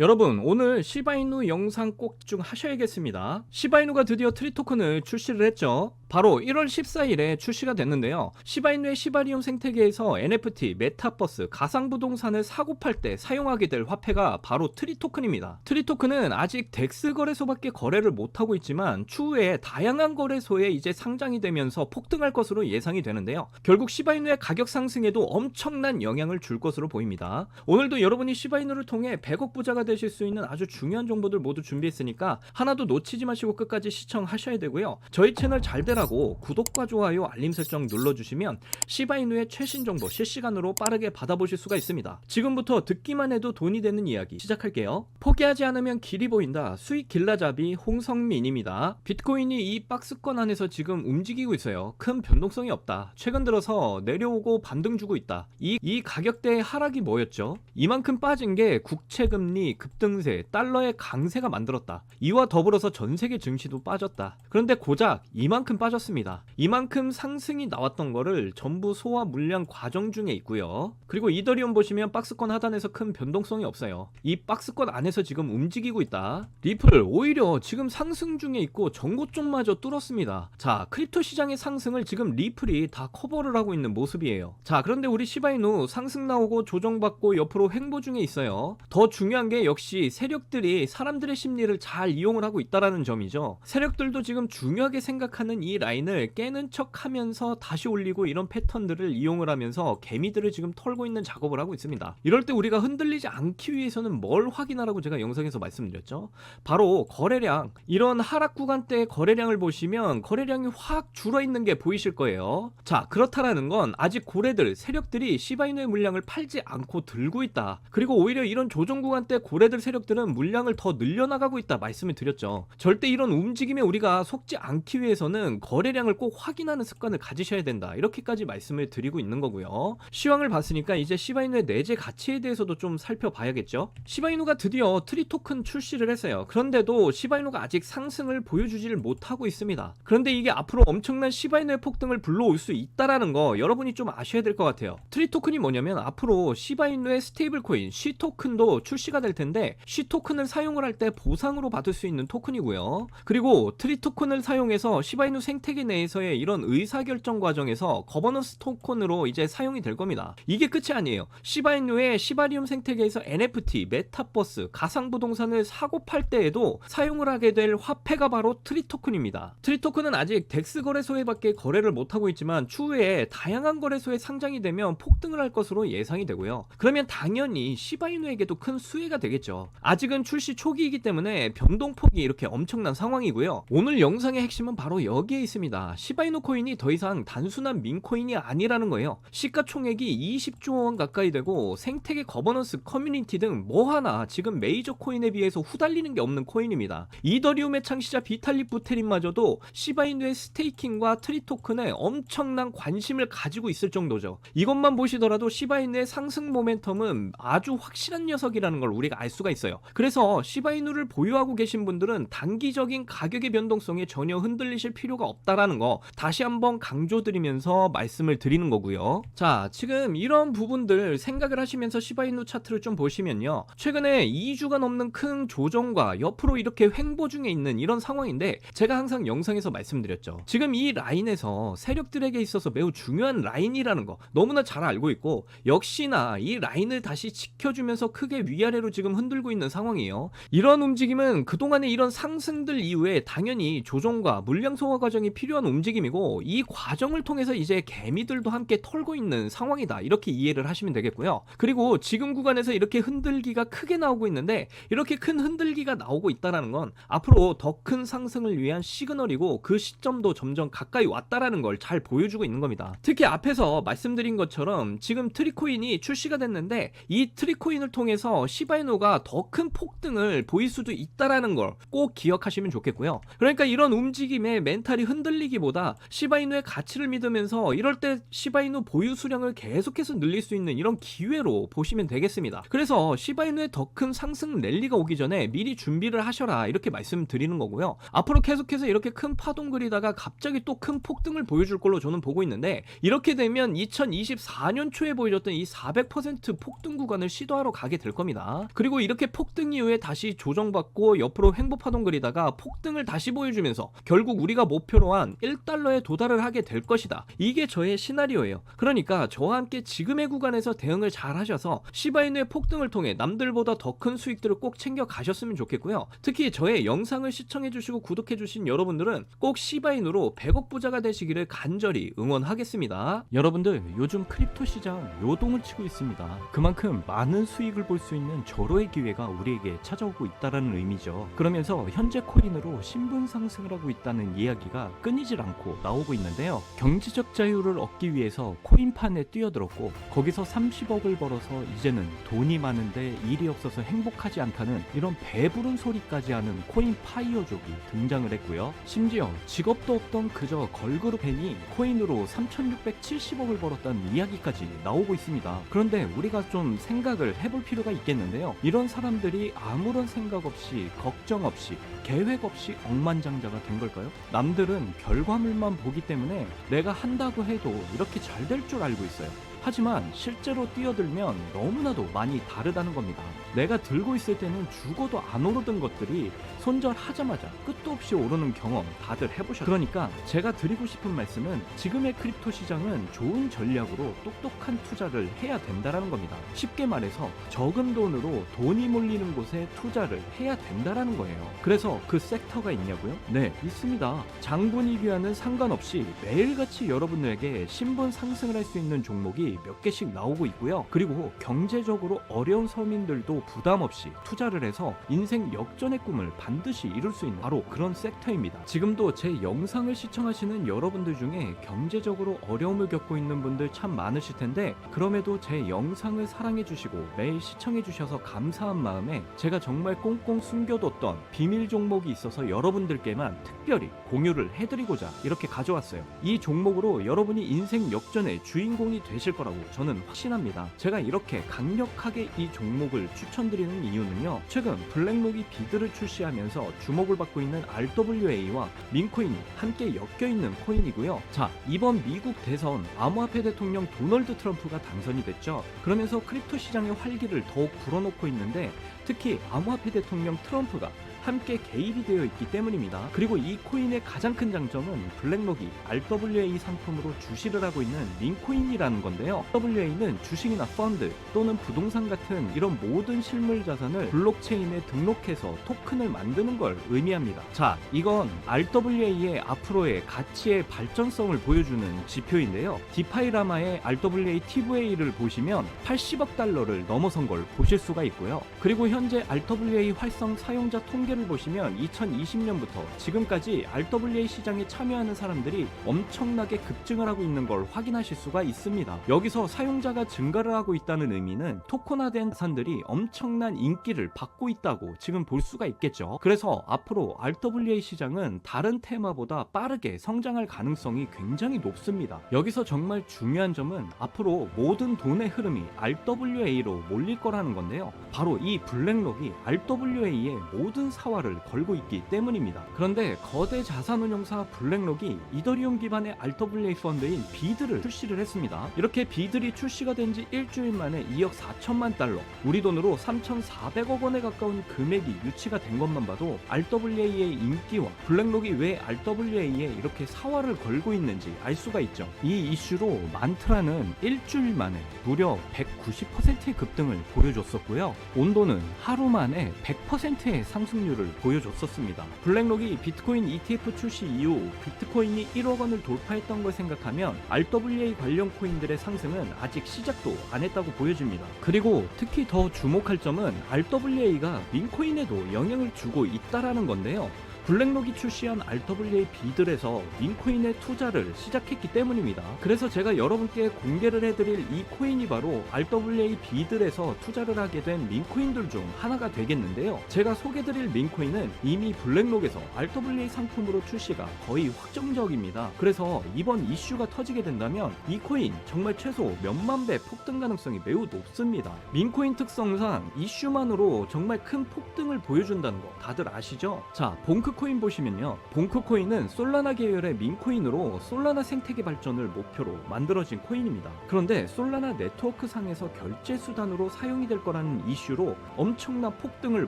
여러분, 오늘 시바이누 영상 꼭 집중하셔야겠습니다. 시바이누가 드디어 트리 토큰을 출시를 했죠. 바로 1월 14일에 출시가 됐는데요. 시바이누의 시바리움 생태계에서 NFT, 메타버스, 가상부동산을 사고 팔 때 사용하게 될 화폐가 바로 트리 토큰입니다. 트리 토큰은 아직 덱스 거래소밖에 거래를 못하고 있지만 추후에 다양한 거래소에 이제 상장이 되면서 폭등할 것으로 예상이 되는데요. 결국 시바이누의 가격 상승에도 엄청난 영향을 줄 것으로 보입니다. 오늘도 여러분이 시바이누를 통해 100억 부자가 되실 수 있는 아주 중요한 정보들 모두 준비했으니까 하나도 놓치지 마시고 끝까지 시청하셔야 되고요. 저희 채널 잘 되라고 구독과 좋아요, 알림 설정 눌러주시면 시바이누의 최신 정보 실시간으로 빠르게 받아보실 수가 있습니다. 지금부터 듣기만 해도 돈이 되는 이야기 시작할게요. 포기하지 않으면 길이 보인다. 수익 길라잡이 홍성민입니다. 비트코인이 이 박스권 안에서 지금 움직이고 있어요. 큰 변동성이 없다. 최근 들어서 내려오고 반등 주고 있다. 이 가격대의 하락이 뭐였죠? 이만큼 빠진 게 국채금리 급등세, 달러의 강세가 만들었다. 이와 더불어서 전세계 증시도 빠졌다. 그런데 고작 이만큼 빠졌습니다. 이만큼 상승이 나왔던 거를 전부 소화 물량 과정 중에 있고요. 그리고 이더리움 보시면 박스권 하단에서 큰 변동성이 없어요. 이 박스권 안에서 지금 움직이고 있다. 리플 오히려 지금 상승 중에 있고 전고점마저 뚫었습니다. 자, 크립토 시장의 상승을 지금 리플이 다 커버를 하고 있는 모습이에요. 자, 그런데 우리 시바이누 상승 나오고 조정받고 옆으로 횡보 중에 있어요. 더 중요한 게 역시 세력들이 사람들의 심리를 잘 이용을 하고 있다라는 점이죠. 세력들도 지금 중요하게 생각하는 이 라인을 깨는 척 하면서 다시 올리고 이런 패턴들을 이용을 하면서 개미들을 지금 털고 있는 작업을 하고 있습니다. 이럴 때 우리가 흔들리지 않기 위해서는 뭘 확인하라고 제가 영상에서 말씀드렸죠. 바로 거래량. 이런 하락 구간대의 거래량을 보시면 거래량이 확 줄어있는 게 보이실 거예요. 자, 그렇다라는 건 아직 고래들, 세력들이 시바이누의 물량을 팔지 않고 들고 있다. 그리고 오히려 이런 조정 구간 때 고래들 세력들은 물량을 더 늘려나가고 있다 말씀을 드렸죠. 절대 이런 움직임에 우리가 속지 않기 위해서는 거래량을 꼭 확인하는 습관을 가지셔야 된다. 이렇게까지 말씀을 드리고 있는 거고요. 시황을 봤으니까 이제 시바이누의 내재 가치에 대해서도 좀 살펴봐야겠죠. 시바이누가 드디어 트리 토큰 출시를 했어요. 그런데도 시바이누가 아직 상승을 보여주지를 못하고 있습니다. 그런데 이게 앞으로 엄청난 시바이누의 폭등을 불러올 수 있다라는 거 여러분이 좀 아셔야 될 것 같아요. 트리 토큰이 뭐냐면 앞으로 시바이누의 스테이블 코인 쉬 토큰도 출시가 될 텐데 쉬 토큰을 사용을 할 때 보상으로 받을 수 있는 토큰이고요. 그리고 트리 토큰을 사용해서 시바이누 생태계 내에서의 이런 의사결정 과정에서 거버넌스 토큰으로 이제 사용이 될 겁니다. 이게 끝이 아니에요. 시바이누의 시바리움 생태계에서 NFT, 메타버스, 가상부동산을 사고 팔 때에도 사용을 하게 될 화폐가 바로 트리 토큰입니다. 트리 토큰은 아직 덱스 거래소에밖에 거래를 못하고 있지만 추후에 다양한 거래소에 상장이 되면 폭등을 할 것으로 예상이 되고요. 그러면 당연히 시바이누에게도 큰 수혜가 되겠죠. 아직은 출시 초기이기 때문에 변동폭이 이렇게 엄청난 상황이고요. 오늘 영상의 핵심은 바로 여기에 있습니다. 시바이누 코인이 더 이상 단순한 민코인이 아니라는 거예요. 시가총액이 20조 원 가까이 되고 생태계 거버넌스 커뮤니티 등 뭐 하나 지금 메이저 코인에 비해서 후달리는 게 없는 코인입니다. 이더리움의 창시자 비탈릭 부테린마저도 시바이누의 스테이킹과 트리 토큰에 엄청난 관심을 가지고 있을 정도죠. 이것만 보시더라도 시바이누의 상승 모멘텀은 아주 확실한 녀석이라는 걸 우리가 알 수가 있어요. 그래서 시바이누를 보유하고 계신 분들은 단기적인 가격의 변동성에 전혀 흔들리실 필요가 없다라는 거 다시 한번 강조드리면서 말씀을 드리는 거고요. 자, 지금 이런 부분들 생각을 하시면서 시바이누 차트를 좀 보시면요. 최근에 2주가 넘는 큰 조정과 옆으로 이렇게 횡보 중에 있는 이런 상황인데 제가 항상 영상에서 말씀드렸죠. 지금 이 라인에서 세력들에게 있어서 매우 중요한 라인이라는 거 너무나 잘 알고 있고 역시나 이 라인을 다시 지켜주면서 크게 위아래로 지금 흔들고 있는 상황이에요. 이런 움직임은 그동안의 이런 상승들 이후에 당연히 조정과 물량 소화 과정이 필요한 움직임이고 이 과정을 통해서 이제 개미들도 함께 털고 있는 상황이다. 이렇게 이해를 하시면 되겠고요. 그리고 지금 구간에서 이렇게 흔들기가 크게 나오고 있는데 이렇게 큰 흔들기가 나오고 있다는 건 앞으로 더 큰 상승을 위한 시그널이고 그 시점도 점점 가까이 왔다라는 걸 잘 보여주고 있는 겁니다. 특히 앞에서 말씀드린 것처럼 지금 트리코인이 출시가 됐는데 이 트리코인을 통해서 시바이누가 더 큰 폭등을 보일 수도 있다라는 걸 꼭 기억하시면 좋겠고요. 그러니까 이런 움직임에 멘탈이 흔들리기보다 시바이누의 가치를 믿으면서 이럴 때 시바이누 보유 수량을 계속해서 늘릴 수 있는 이런 기회로 보시면 되겠습니다. 그래서 시바이누의 더 큰 상승 랠리가 오기 전에 미리 준비를 하셔라 이렇게 말씀드리는 거고요. 앞으로 계속해서 이렇게 큰 파동 그리다가 갑자기 또 큰 폭등을 보여줄 걸로 저는 보고 있는데, 이렇게 되면 2024년 초에 보여줬던 이 400% 폭등 구간을 시도하러 가게 될 겁니다. 그리고 이렇게 폭등 이후에 다시 조정받고 옆으로 횡보 파동 그리다가 폭등을 다시 보여주면서 결국 우리가 목표로 한 1달러에 도달을 하게 될 것이다. 이게 저의 시나리오예요. 그러니까 저와 함께 지금의 구간에서 대응을 잘 하셔서 시바이누의 폭등을 통해 남들보다 더 큰 수익들을 꼭 챙겨 가셨으면 좋겠고요. 특히 저의 영상을 시청해주시고 구독해주신 여러분들은 꼭 시바이누로 100억 부자가 되시기를 간절히 응원하겠습니다. 여러분들, 요즘 크립토 시장 요동을 치고 있습니다. 그만큼 많은 수익을 볼 수 있는 절호의 기회가 우리에게 찾아오고 있다는 의미죠. 그러면서 현재 코인으로 신분 상승을 하고 있다는 이야기가 끊이질 않고 나오고 있는데요. 경제적 자유를 얻기 위해서 코인판에 뛰어들었고 거기서 30억을 벌어서 이제는 돈이 많은데 일이 없어서 행복하지 않다는 이런 배부른 소리까지 하는 코인 파이어족이 등장을 했고요. 심지어 직업도 없던 그저 걸그룹 팬이 코인으로 3,670억을 벌었다는 이야기까지 나오고 있습니다. 그런데 우리가 좀 생각을 해볼 필요가 있겠는데요. 이런 사람들이 아무런 생각 없이, 걱정 없이, 계획 없이 억만장자가 된 걸까요? 남들은 결과물만 보기 때문에 내가 한다고 해도 이렇게 잘 될 줄 알고 있어요. 하지만 실제로 뛰어들면 너무나도 많이 다르다는 겁니다. 내가 들고 있을 때는 죽어도 안 오르던 것들이 손절하자마자 끝도 없이 오르는 경험 다들 해보셨죠? 그러니까 제가 드리고 싶은 말씀은 지금의 크립토 시장은 좋은 전략으로 똑똑한 투자를 해야 된다는 겁니다. 쉽게 말해서 적은 돈으로 돈이 몰리는 곳에 투자를 해야 된다는 거예요. 그래서 그 섹터가 있냐고요? 네, 있습니다. 장분위기와는 상관없이 매일같이 여러분들에게 신분 상승을 할 수 있는 종목이 몇 개씩 나오고 있고요. 그리고 경제적으로 어려운 서민들도 부담 없이 투자를 해서 인생 역전의 꿈을 반드시 이룰 수 있는 바로 그런 섹터입니다. 지금도 제 영상을 시청하시는 여러분들 중에 경제적으로 어려움을 겪고 있는 분들 참 많으실 텐데, 그럼에도 제 영상을 사랑해 주시고 매일 시청해 주셔서 감사한 마음에 제가 정말 꽁꽁 숨겨뒀던 비밀 종목이 있어서 여러분들께만 특별히 공유를 해드리고자 이렇게 가져왔어요. 이 종목으로 여러분이 인생 역전의 주인공이 되실 거라고 저는 확신합니다. 제가 이렇게 강력하게 이 종목을 추천드리는 이유는요, 최근 블랙록이 비드를 출시하면서 주목을 받고 있는 RWA와 민코인이 함께 엮여있는 코인이고요. 자, 이번 미국 대선 암호화폐 대통령 도널드 트럼프가 당선이 됐죠. 그러면서 크립토 시장의 활기를 더욱 불어넣고 있는데, 특히 암호화폐 대통령 트럼프가 함께 개입이 되어 있기 때문입니다. 그리고 이 코인의 가장 큰 장점은 블랙록이 RWA 상품으로 주시를 하고 있는 민코인이라는 건데요. RWA는 주식이나 펀드 또는 부동산 같은 이런 모든 실물 자산을 블록체인에 등록해서 토큰을 만드는 걸 의미합니다. 자, 이건 RWA의 앞으로의 가치의 발전성을 보여주는 지표인데요. 디파이라마의 RWA TVA를 보시면 80억 달러를 넘어선 걸 보실 수가 있고요. 그리고 현재 RWA 활성 사용자 통계를 보시면 2020년부터 지금까지 RWA 시장에 참여하는 사람들이 엄청나게 급증을 하고 있는 걸 확인하실 수가 있습니다. 여기서 사용자가 증가를 하고 있다는 의미는 토큰화된 자산들이 엄청난 인기를 받고 있다고 지금 볼 수가 있겠죠. 그래서 앞으로 RWA 시장은 다른 테마보다 빠르게 성장할 가능성이 굉장히 높습니다. 여기서 정말 중요한 점은 앞으로 모든 돈의 흐름이 RWA로 몰릴 거라는 건데요. 바로 이 블랙록이 RWA의 모든 사활을 걸고 있기 때문입니다. 그런데 거대 자산운용사 블랙록이 이더리움 기반의 RWA 펀드인 비드를 출시를 했습니다. 이렇게 비들이 출시가 된 지 일주일 만에 2억 4천만 달러, 우리 돈으로 3,400억 원에 가까운 금액이 유치가 된 것만 봐도 RWA의 인기와 블랙록이 왜 RWA에 이렇게 사활을 걸고 있는지 알 수가 있죠. 이 이슈로 만트라는 일주일 만에 무려 190%의 급등을 보여줬었고요. 온도는 하루 만에 100%의 상승률을 보여줬었습니다. 블랙록이 비트코인 ETF 출시 이후 비트코인이 1억 원을 돌파했던 걸 생각하면 RWA 관련 코인들의 상승은 아직 시작도 안 했다고 보여집니다. 그리고 특히 더 주목할 점은 RWA가 민코인에도 영향을 주고 있다라는 건데요. 블랙록이 출시한 RWA 비들에서 민코인의 투자를 시작했기 때문입니다. 그래서 제가 여러분께 공개를 해드릴 이 코인이 바로 RWA 비들에서 투자를 하게 된 민코인들 중 하나가 되겠는데요. 제가 소개드릴 민코인은 이미 블랙록에서 RWA 상품으로 출시가 거의 확정적입니다. 그래서 이번 이슈가 터지게 된다면 이 코인 정말 최소 몇만 배 폭등 가능성이 매우 높습니다. 민코인 특성상 이슈만으로 정말 큰 폭등을 보여준다는 거 다들 아시죠? 자, 봉크코인 보시면요. 봉크코인은 솔라나 계열의 민코인으로 솔라나 생태계 발전을 목표로 만들어진 코인입니다. 그런데 솔라나 네트워크 상에서 결제 수단으로 사용이 될 거라는 이슈로 엄청난 폭등을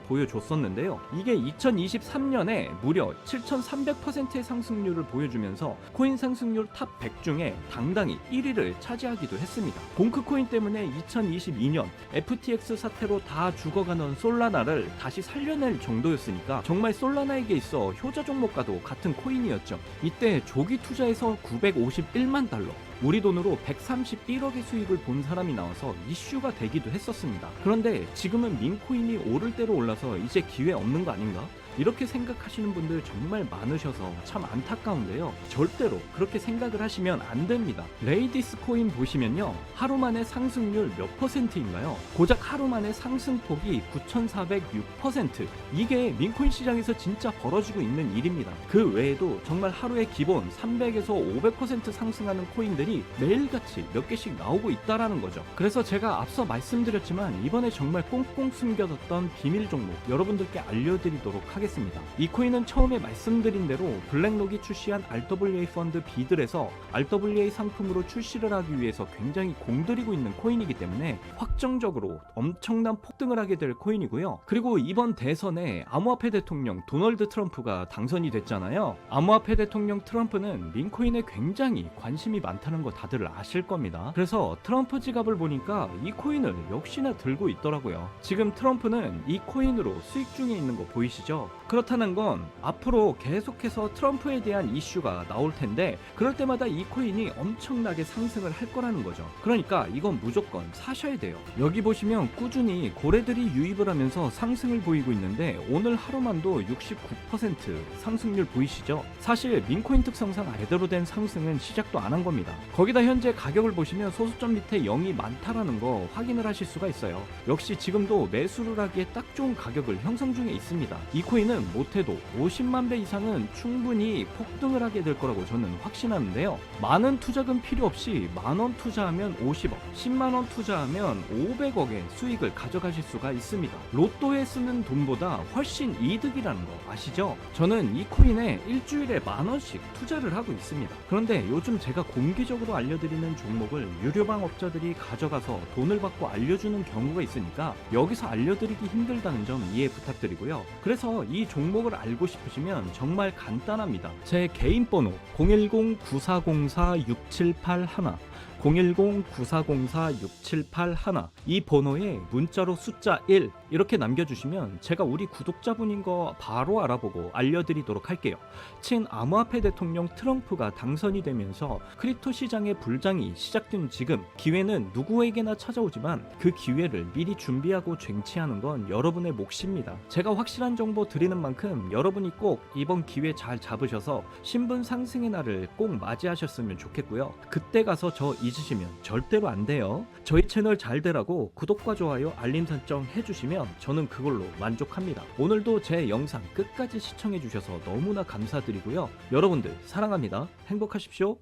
보여줬었는데요. 이게 2023년에 무려 7,300%의 상승률을 보여주면서 코인 상승률 탑 100 중에 당당히 1위를 차지하기도 했습니다. 봉크코인 때문에 2022년 FTX 사태로 다 죽어가는 솔라나를 다시 살려낼 정도였으니까 정말 솔라나에게 있어 효자 종목과도 같은 코인이었죠. 이때 조기 투자에서 951만 달러, 우리 돈으로 131억의 수익을 본 사람이 나와서 이슈가 되기도 했었습니다. 그런데 지금은 민코인이 오를 대로 올라서 이제 기회 없는 거 아닌가? 이렇게 생각하시는 분들 정말 많으셔서 참 안타까운데요. 절대로 그렇게 생각을 하시면 안 됩니다. 레이디스 코인 보시면요. 하루 만에 상승률 몇 %인가요? 고작 하루 만에 상승폭이 9,406%. 이게 민코인 시장에서 진짜 벌어지고 있는 일입니다. 그 외에도 정말 하루에 기본 300에서 500% 상승하는 코인들이 매일같이 몇 개씩 나오고 있다라는 거죠. 그래서 제가 앞서 말씀드렸지만 이번에 정말 꽁꽁 숨겨뒀던 비밀 종목 여러분들께 알려드리도록 하겠습니다. 이 코인은 처음에 말씀드린 대로 블랙록이 출시한 RWA 펀드 비들에서 RWA 상품으로 출시를 하기 위해서 굉장히 공들이고 있는 코인이기 때문에 확정적으로 엄청난 폭등을 하게 될 코인이고요. 그리고 이번 대선에 암호화폐 대통령 도널드 트럼프가 당선이 됐잖아요. 암호화폐 대통령 트럼프는 민코인에 굉장히 관심이 많다는 거 다들 아실 겁니다. 그래서 트럼프 지갑을 보니까 이 코인을 역시나 들고 있더라고요. 지금 트럼프는 이 코인으로 수익 중에 있는 거 보이시죠? 그렇다는 건 앞으로 계속해서 트럼프에 대한 이슈가 나올 텐데 그럴 때마다 이 코인이 엄청나게 상승을 할 거라는 거죠. 그러니까 이건 무조건 사셔야 돼요. 여기 보시면 꾸준히 고래들이 유입을 하면서 상승을 보이고 있는데 오늘 하루만도 69% 상승률 보이시죠? 사실 민코인 특성상 제대로 된 상승은 시작도 안 한 겁니다. 거기다 현재 가격을 보시면 소수점 밑에 0이 많다라는 거 확인을 하실 수가 있어요. 역시 지금도 매수를 하기에 딱 좋은 가격을 형성 중에 있습니다. 이 코인은 못해도 50만 배 이상은 충분히 폭등을 하게 될 거라고 저는 확신하는데요. 많은 투자금 필요 없이 만원 투자하면 50억, 10만원 투자하면 500억의 수익을 가져가실 수가 있습니다. 로또에 쓰는 돈보다 훨씬 이득이라는 거 아시죠? 저는 이 코인에 일주일에 만원씩 투자를 하고 있습니다. 그런데 요즘 제가 공개적으로 알려드리는 종목을 유료방 업자들이 가져가서 돈을 받고 알려주는 경우가 있으니까 여기서 알려드리기 힘들다는 점 이해 부탁드리고요. 그래서 이 종목을 알고 싶으시면 정말 간단합니다. 제 개인 번호 010-9404-6781 010-9404-6781 이 번호에 문자로 숫자 1 이렇게 남겨주시면 제가 우리 구독자분인 거 바로 알아보고 알려드리도록 할게요. 친암호화폐 대통령 트럼프가 당선이 되면서 크립토 시장의 불장이 시작된 지금 기회는 누구에게나 찾아오지만 그 기회를 미리 준비하고 쟁취하는 건 여러분의 몫입니다. 제가 확실한 정보 드리는 만큼 여러분이 꼭 이번 기회 잘 잡으셔서 신분 상승의 날을 꼭 맞이하셨으면 좋겠고요. 그때 가서 저 잊으시면 절대로 안 돼요. 저희 채널 잘 되라고 구독과 좋아요 알림 설정 해주시면 저는 그걸로 만족합니다. 오늘도 제 영상 끝까지 시청해주셔서 너무나 감사드리고요. 여러분들 사랑합니다. 행복하십시오.